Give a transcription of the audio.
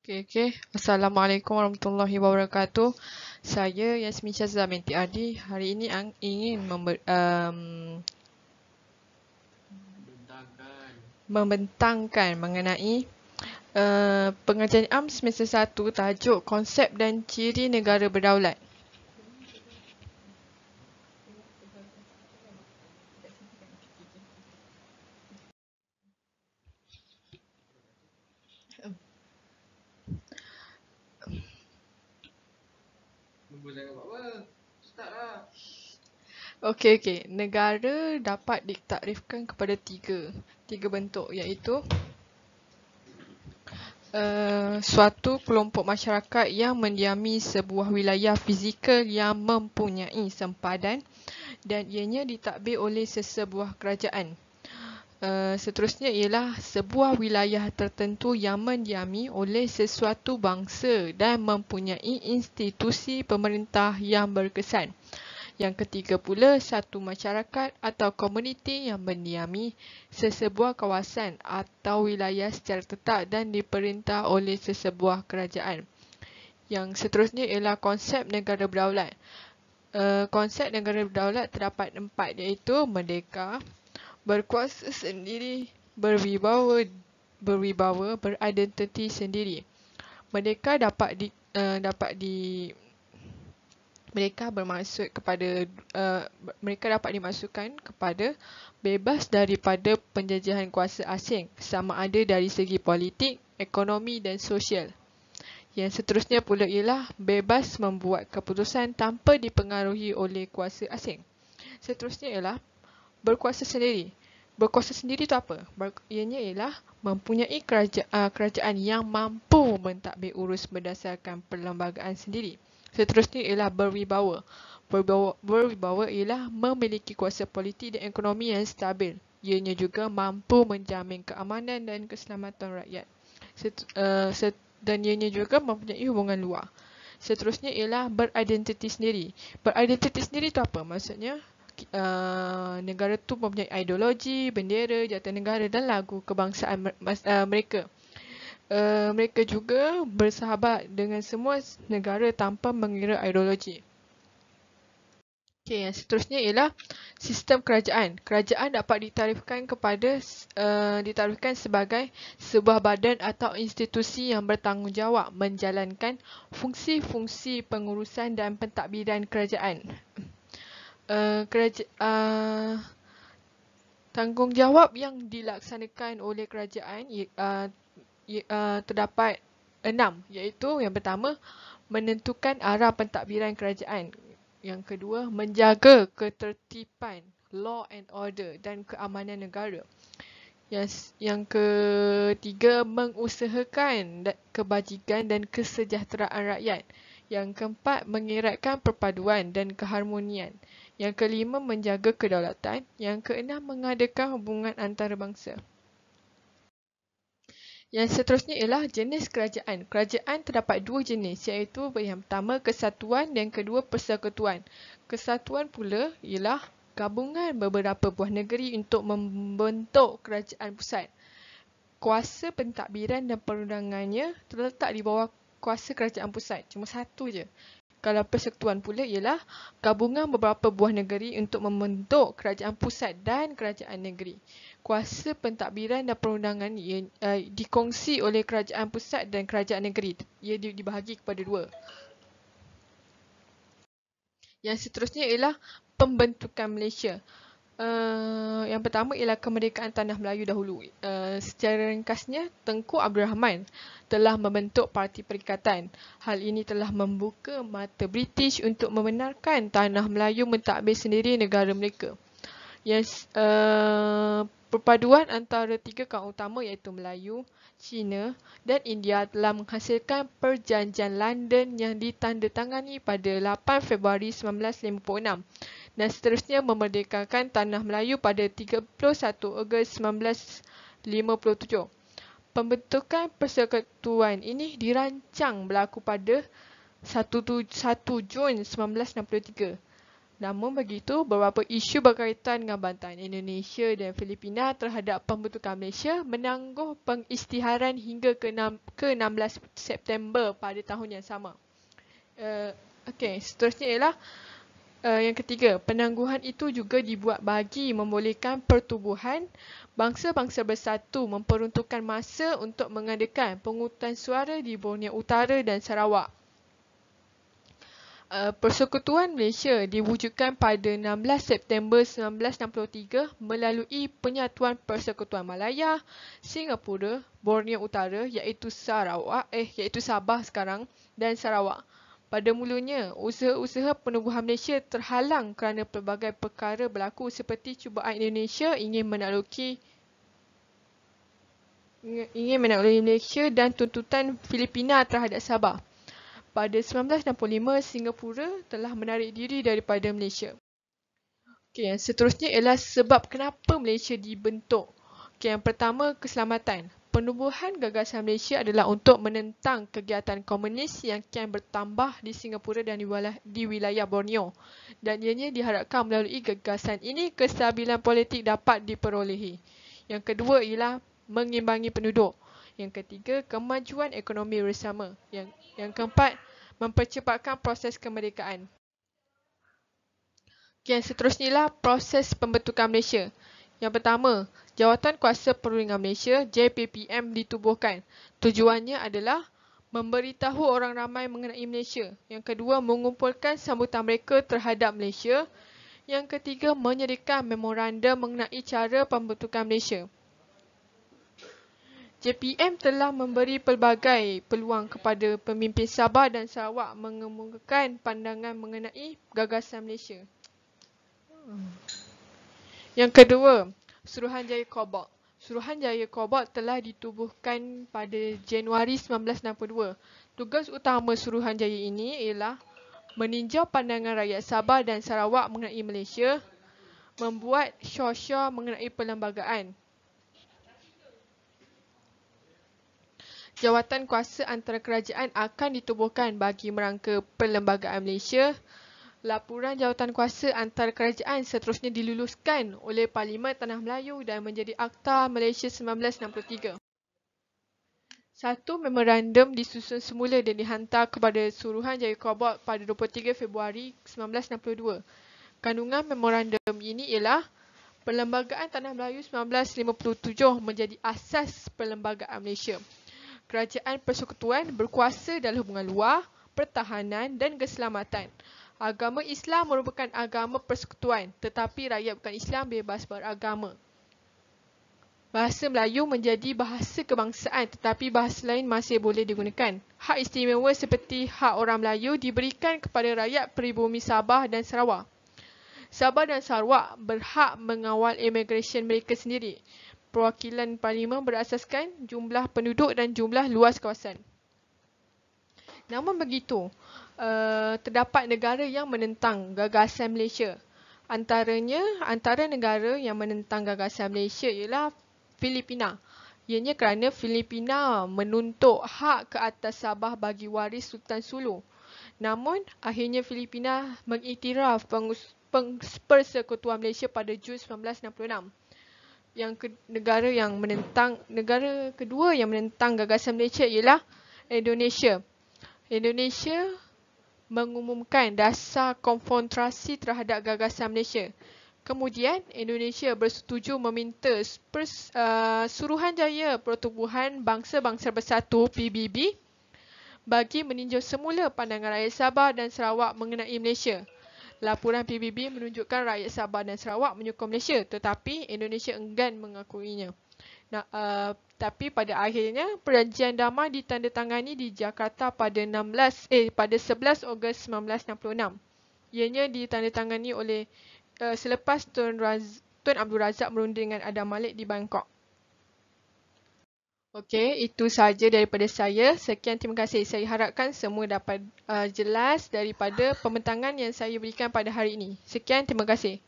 Okey. Assalamualaikum warahmatullahi wabarakatuh. Saya Yasmin Syazah binti Adi. Hari ini ingin membentangkan mengenai pengajian am semester 1 tajuk konsep dan ciri negara berdaulat. Okey. Negara dapat ditakrifkan kepada tiga bentuk, iaitu suatu kelompok masyarakat yang mendiami sebuah wilayah fizikal yang mempunyai sempadan dan ianya ditadbir oleh sesebuah kerajaan. Seterusnya ialah sebuah wilayah tertentu yang mendiami oleh sesuatu bangsa dan mempunyai institusi pemerintah yang berkesan. Yang ketiga pula, satu masyarakat atau komuniti yang mendiami sesebuah kawasan atau wilayah secara tetap dan diperintah oleh sesebuah kerajaan. Yang seterusnya ialah konsep negara berdaulat. Konsep negara berdaulat terdapat 4, iaitu merdeka, berkuasa sendiri, berwibawa, beridentiti sendiri. Merdeka mereka dapat dimaksudkan kepada bebas daripada penjajahan kuasa asing, sama ada dari segi politik, ekonomi dan sosial. Yang seterusnya pula ialah bebas membuat keputusan tanpa dipengaruhi oleh kuasa asing. Seterusnya ialah berkuasa sendiri. Berkuasa sendiri itu apa? Ianya ialah mempunyai kerajaan yang mampu mentadbir urus berdasarkan perlembagaan sendiri. Seterusnya ialah berwibawa. Berwibawa ialah memiliki kuasa politik dan ekonomi yang stabil. Ianya juga mampu menjamin keamanan dan keselamatan rakyat. Dan ianya juga mempunyai hubungan luar. Seterusnya ialah beridentiti sendiri. Beridentiti sendiri itu apa? Maksudnya, negara tu mempunyai ideologi, bendera, jatuh negara dan lagu kebangsaan mereka. Mereka juga bersahabat dengan semua negara tanpa mengira ideologi. Okey, yang seterusnya ialah sistem kerajaan. Kerajaan dapat ditarifkan sebagai sebuah badan atau institusi yang bertanggungjawab menjalankan fungsi-fungsi pengurusan dan pentadbiran kerajaan. Tanggungjawab yang dilaksanakan oleh kerajaan terdapat 6, iaitu yang pertama, menentukan arah pentadbiran kerajaan. Yang kedua, menjaga ketertiban, law and order dan keamanan negara. Yang ketiga, mengusahakan kebajikan dan kesejahteraan rakyat. Yang keempat, mengeratkan perpaduan dan keharmonian. Yang kelima, menjaga kedaulatan. Yang keenam, mengadakan hubungan antarabangsa. Yang seterusnya ialah jenis kerajaan. Kerajaan terdapat 2 jenis, iaitu yang pertama kesatuan dan kedua persekutuan. Kesatuan pula ialah gabungan beberapa buah negeri untuk membentuk kerajaan pusat. Kuasa pentadbiran dan perundangannya terletak di bawah kuasa kerajaan pusat. Cuma satu je. Kalau persekutuan pula ialah gabungan beberapa buah negeri untuk membentuk kerajaan pusat dan kerajaan negeri. Kuasa pentadbiran dan perundangan dikongsi oleh kerajaan pusat dan kerajaan negeri. Ia dibahagi kepada 2. Yang seterusnya ialah pembentukan Malaysia. Yang pertama ialah kemerdekaan Tanah Melayu dahulu. Secara ringkasnya, Tengku Abdul Rahman telah membentuk Parti Perikatan. Hal ini telah membuka mata British untuk membenarkan Tanah Melayu mentadbir sendiri negara mereka. Perpaduan antara 3 kaum utama iaitu Melayu, Cina dan India telah menghasilkan Perjanjian London yang ditandatangani pada 8 Februari 1956 dan seterusnya memerdekakan Tanah Melayu pada 31 Ogos 1957. Pembentukan persekutuan ini dirancang berlaku pada 1 Jun 1963. Namun begitu, beberapa isu berkaitan dengan bantahan Indonesia dan Filipina terhadap pembentukan Malaysia menangguh pengisytiharan hingga ke 16 September pada tahun yang sama. Okey, seterusnya ialah yang ketiga, penangguhan itu juga dibuat bagi membolehkan pertubuhan bangsa-bangsa bersatu memperuntukkan masa untuk mengadakan pengungutan suara di Borneo Utara dan Sarawak. Persekutuan Malaysia diwujudkan pada 16 September 1963 melalui Penyatuan Persekutuan Malaya, Singapura, Borneo Utara iaitu Sabah sekarang dan Sarawak. Pada mulanya, usaha-usaha penubuhan Malaysia terhalang kerana pelbagai perkara berlaku seperti cubaan Indonesia ingin menaklukkan Malaysia dan tuntutan Filipina terhadap Sabah. Pada 1965, Singapura telah menarik diri daripada Malaysia. Okey, yang seterusnya ialah sebab kenapa Malaysia dibentuk. Okey, yang pertama, keselamatan. Penubuhan gagasan Malaysia adalah untuk menentang kegiatan komunis yang kian bertambah di Singapura dan di wilayah Borneo. Dan ianya diharapkan melalui gagasan ini kestabilan politik dapat diperolehi. Yang kedua ialah mengimbangi penduduk. Yang ketiga, kemajuan ekonomi bersama. Yang keempat, mempercepatkan proses kemerdekaan. Yang seterusnya ialah proses pembentukan Malaysia. Yang pertama, Jawatan Kuasa Perundingan Malaysia JPPM ditubuhkan. Tujuannya adalah memberitahu orang ramai mengenai Malaysia. Yang kedua, mengumpulkan sambutan mereka terhadap Malaysia. Yang ketiga, menyediakan memorandum mengenai cara pembentukan Malaysia. JPM telah memberi pelbagai peluang kepada pemimpin Sabah dan Sarawak mengemukakan pandangan mengenai gagasan Malaysia. Yang kedua, Suruhanjaya Kobok. Suruhanjaya Kobok telah ditubuhkan pada Januari 1962. Tugas utama Suruhanjaya ini ialah meninjau pandangan rakyat Sabah dan Sarawak mengenai Malaysia, membuat syosha mengenai perlembagaan. Jawatan kuasa antara kerajaan akan ditubuhkan bagi merangka perlembagaan Malaysia. Laporan jawatan kuasa antara kerajaan seterusnya diluluskan oleh Parlimen Tanah Melayu dan menjadi Akta Malaysia 1963. Satu memorandum disusun semula dan dihantar kepada Suruhanjaya Kobok pada 23 Februari 1962. Kandungan memorandum ini ialah Perlembagaan Tanah Melayu 1957 menjadi asas Perlembagaan Malaysia. Kerajaan Persekutuan berkuasa dalam hubungan luar, pertahanan dan keselamatan. Agama Islam merupakan agama persekutuan, tetapi rakyat bukan Islam bebas beragama. Bahasa Melayu menjadi bahasa kebangsaan, tetapi bahasa lain masih boleh digunakan. Hak istimewa seperti hak orang Melayu diberikan kepada rakyat peribumi Sabah dan Sarawak. Sabah dan Sarawak berhak mengawal imigresen mereka sendiri. Perwakilan Parlimen berasaskan jumlah penduduk dan jumlah luas kawasan. Namun begitu, terdapat negara yang menentang gagasan Malaysia. Antara negara yang menentang gagasan Malaysia ialah Filipina. Ianya kerana Filipina menuntut hak ke atas Sabah bagi waris Sultan Sulu. Namun, akhirnya Filipina mengiktiraf Persekutuan Malaysia pada Jun 1966. Negara kedua yang menentang gagasan Malaysia ialah Indonesia. Indonesia mengumumkan dasar konfrontasi terhadap gagasan Malaysia. Kemudian, Indonesia bersetuju meminta Suruhanjaya Pertubuhan Bangsa-Bangsa Bersatu PBB bagi meninjau semula pandangan rakyat Sabah dan Sarawak mengenai Malaysia. Laporan PBB menunjukkan rakyat Sabah dan Sarawak menyokong Malaysia, tetapi Indonesia enggan mengakuinya. Tapi pada akhirnya, perjanjian damai ditandatangani di Jakarta pada 11 Ogos 1966. Ianya ditandatangani oleh selepas Tun Abdul Razak merunding dengan Adam Malik di Bangkok. Okey, itu sahaja daripada saya. Sekian, terima kasih. Saya harapkan semua dapat jelas daripada pembentangan yang saya berikan pada hari ini. Sekian, terima kasih.